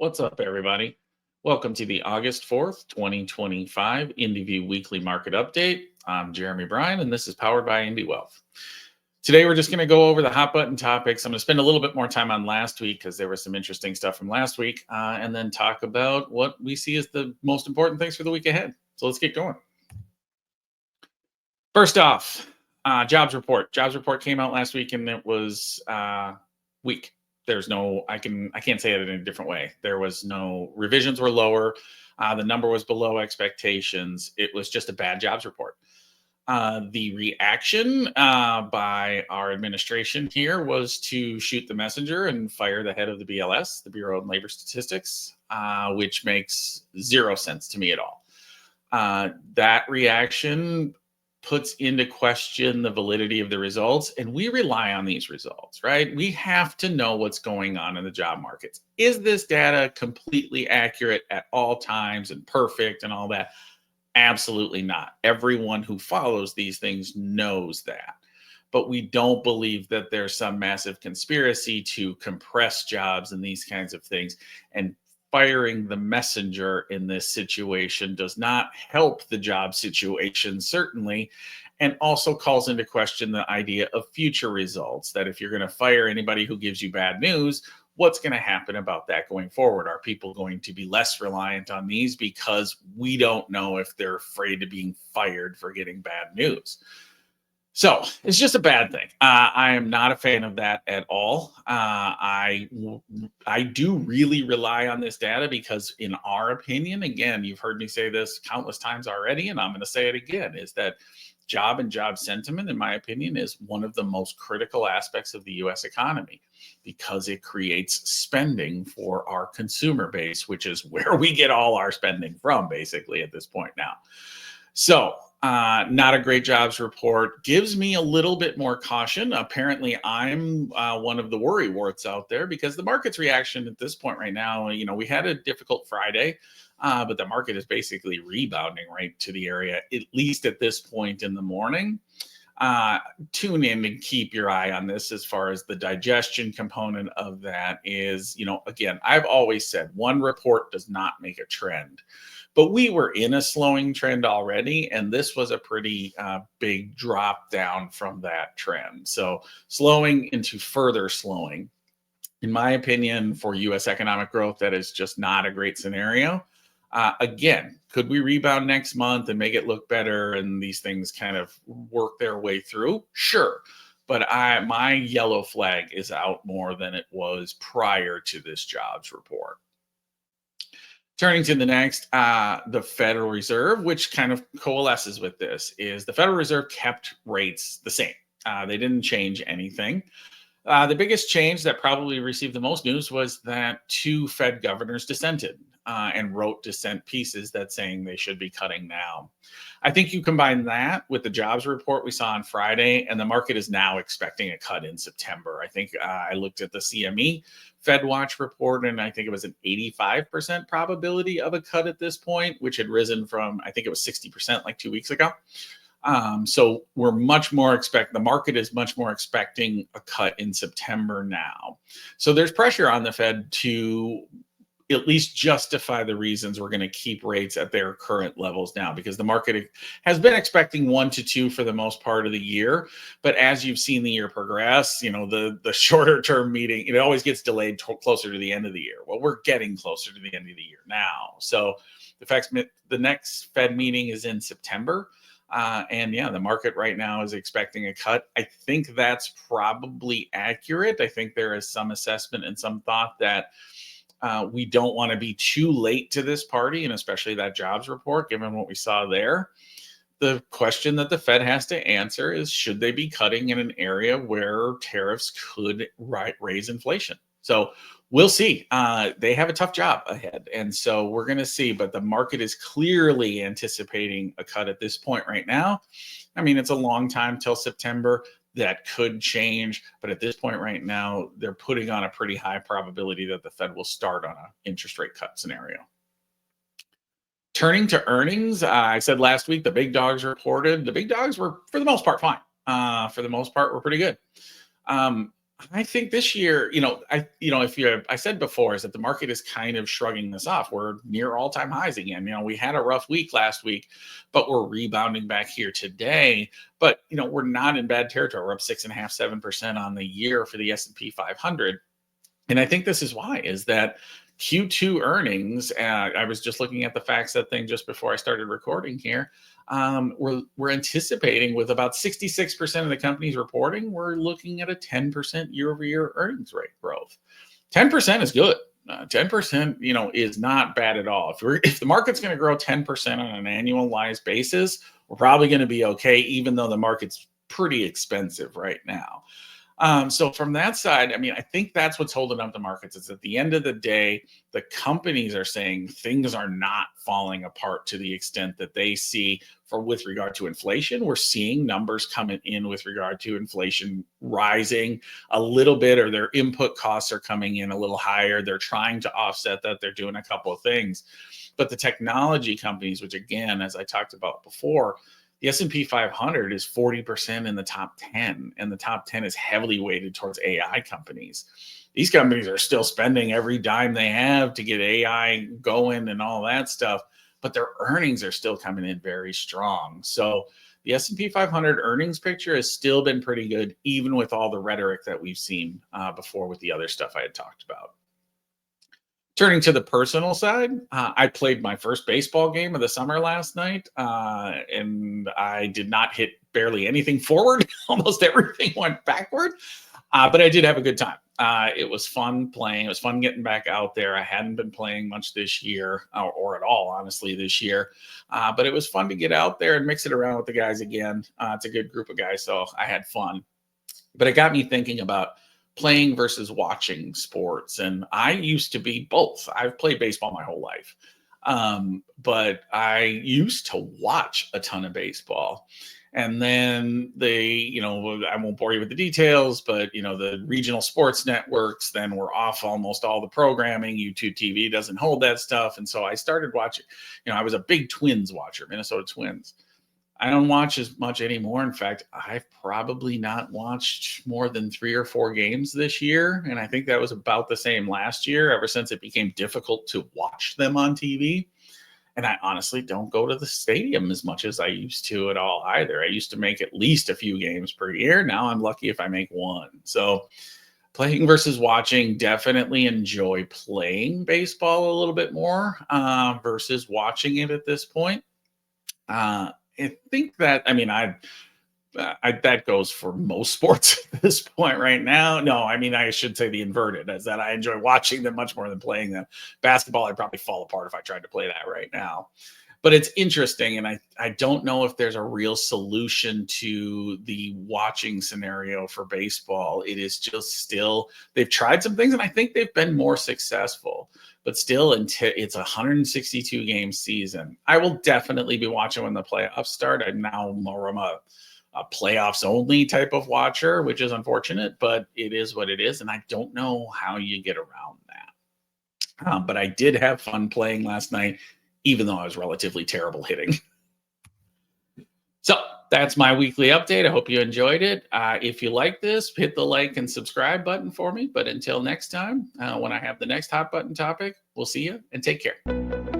What's up, everybody? Welcome to the August 4th, 2025 IndiView Weekly Market Update. I'm Jeremy Bryan, and this is powered by IndiWealth. Today, we're just going to go over the hot button topics. I'm going to spend a little bit more time on last week because there was some interesting stuff from last week, and then talk about what we see as the most important things for the week ahead. So let's get going. First off, jobs report. Jobs report came out last week, and it was weak. There's no, I can't say it in a different way. There was no, revisions were lower. The number was below expectations. It was just a bad jobs report. The reaction by our administration here was to shoot the messenger and fire the head of the BLS, the Bureau of Labor Statistics, which makes zero sense to me at all. That reaction puts into question the validity of the results, and we rely on these results, right? We have to know what's going on in the job markets. Is this data completely accurate at all times and perfect and all that? Absolutely not. Everyone who follows these things knows that. But we don't believe that there's some massive conspiracy to compress jobs and these kinds of things. And firing the messenger in this situation does not help the job situation, certainly, and also calls into question the idea of future results, that if you're going to fire anybody who gives you bad news, what's going to happen about that going forward? Are people going to be less reliant on these because we don't know if they're afraid of being fired for getting bad news? So it's just a bad thing. I am not a fan of that at all. I do really rely on this data because, in our opinion, again, you've heard me say this countless times already, and I'm going to say it again, is that job and job sentiment, in my opinion, is one of the most critical aspects of the U.S. economy because it creates spending for our consumer base, which is where we get all our spending from, basically, at this point now. So, not a great jobs report. Gives me a little bit more caution. Apparently, I'm one of the worry warts out there because the market's reaction at this point right now, we had a difficult Friday, but the market is basically rebounding right to the area, at least at this point in the morning. Tune in and keep your eye on this as far as the digestion component of that is, again, I've always said one report does not make a trend. But we were in a slowing trend already, and this was a pretty big drop down from that trend. So slowing into further slowing, in my opinion, for U.S. economic growth, that is just not a great scenario. Again, could we rebound next month and make it look better and these things kind of work their way through? Sure. But my yellow flag is out more than it was prior to this jobs report. Turning to the next, the Federal Reserve, which kind of coalesces with this, is the Federal Reserve kept rates the same. They didn't change anything. The biggest change that probably received the most news was that 2 Fed governors dissented and wrote dissent pieces that saying they should be cutting now. I think you combine that with the jobs report we saw on Friday, and the market is now expecting a cut in September. I think I looked at the CME Fed Watch report, and I think it was an 85% probability of a cut at this point, which had risen from, I think it was 60% like 2 weeks ago. So we're much more the market is much more expecting a cut in September now. So there's pressure on the Fed to at least justify the reasons we're going to keep rates at their current levels now, because the market has been expecting 1 to 2 for the most part of the year. But as you've seen the year progress, the shorter term meeting, it always gets delayed closer to the end of the year. Well, we're getting closer to the end of the year now. So the next Fed meeting is in September. And yeah, the market right now is expecting a cut. I think that's probably accurate. I think there is some assessment and some thought that we don't want to be too late to this party, and especially that jobs report, given what we saw there. The question that the Fed has to answer is, should they be cutting in an area where tariffs could raise inflation? So we'll see. They have a tough job ahead. And so we're going to see. But the market is clearly anticipating a cut at this point right now. I mean, it's a long time till September. That could change, but at this point right now, they're putting on a pretty high probability that the Fed will start on an interest rate cut scenario. Turning to earnings, I said last week the big dogs reported. The big dogs were, for the most part, fine. For the most part, were pretty good. I think this year, I said before is that the market is kind of shrugging this off. We're near all-time highs again. We had a rough week last week, but we're rebounding back here today. But we're not in bad territory. We're up 6.5, 7% on the year for the S&P 500. And I think this is why, is that Q2 earnings, I was just looking at the FactSet thing just before I started recording here. We're anticipating, with about 66% of the companies reporting, we're looking at a 10% year-over-year earnings rate growth. 10% is good. 10%, is not bad at all. If the market's going to grow 10% on an annualized basis, we're probably going to be okay, even though the market's pretty expensive right now. So from that side, I think that's what's holding up the markets. Is at the end of the day, the companies are saying things are not falling apart to the extent that they see with regard to inflation. We're seeing numbers coming in with regard to inflation rising a little bit, or their input costs are coming in a little higher. They're trying to offset that. They're doing a couple of things. But the technology companies, which again, as I talked about before, the S&P 500 is 40% in the top 10, and the top 10 is heavily weighted towards AI companies. These companies are still spending every dime they have to get AI going and all that stuff, but their earnings are still coming in very strong. So the S&P 500 earnings picture has still been pretty good, even with all the rhetoric that we've seen before with the other stuff I had talked about. Turning to the personal side, I played my first baseball game of the summer last night, and I did not hit barely anything forward. Almost everything went backward, but I did have a good time. It was fun playing. It was fun getting back out there. I hadn't been playing much this year, or at all, honestly, this year. But it was fun to get out there and mix it around with the guys again. It's a good group of guys, so I had fun. But it got me thinking about playing versus watching sports. And I used to be both. I've played baseball my whole life. But I used to watch a ton of baseball. And then I won't bore you with the details, but the regional sports networks then were off almost all the programming. YouTube TV doesn't hold that stuff. And so I started watching, I was a big Twins watcher, Minnesota Twins. I don't watch as much anymore. In fact, I've probably not watched more than 3 or 4 games this year. And I think that was about the same last year, ever since it became difficult to watch them on TV. And I honestly don't go to the stadium as much as I used to at all either. I used to make at least a few games per year. Now I'm lucky if I make one. So playing versus watching, definitely enjoy playing baseball a little bit more versus watching it at this point. I think that, that goes for most sports at this point right now. No, I should say the inverted, is that I enjoy watching them much more than playing them. Basketball, I'd probably fall apart if I tried to play that right now. But it's interesting, and I don't know if there's a real solution to the watching scenario for baseball. It is just still, they've tried some things, and I think they've been more successful. But still, it's a 162 game season. I will definitely be watching when the playoffs start. I'm now more of a playoffs only type of watcher, which is unfortunate, but it is what it is. And I don't know how you get around that. But I did have fun playing last night, even though I was relatively terrible hitting. So that's my weekly update. I hope you enjoyed it. If you like this, hit the like and subscribe button for me. But until next time, when I have the next hot button topic, we'll see you and take care.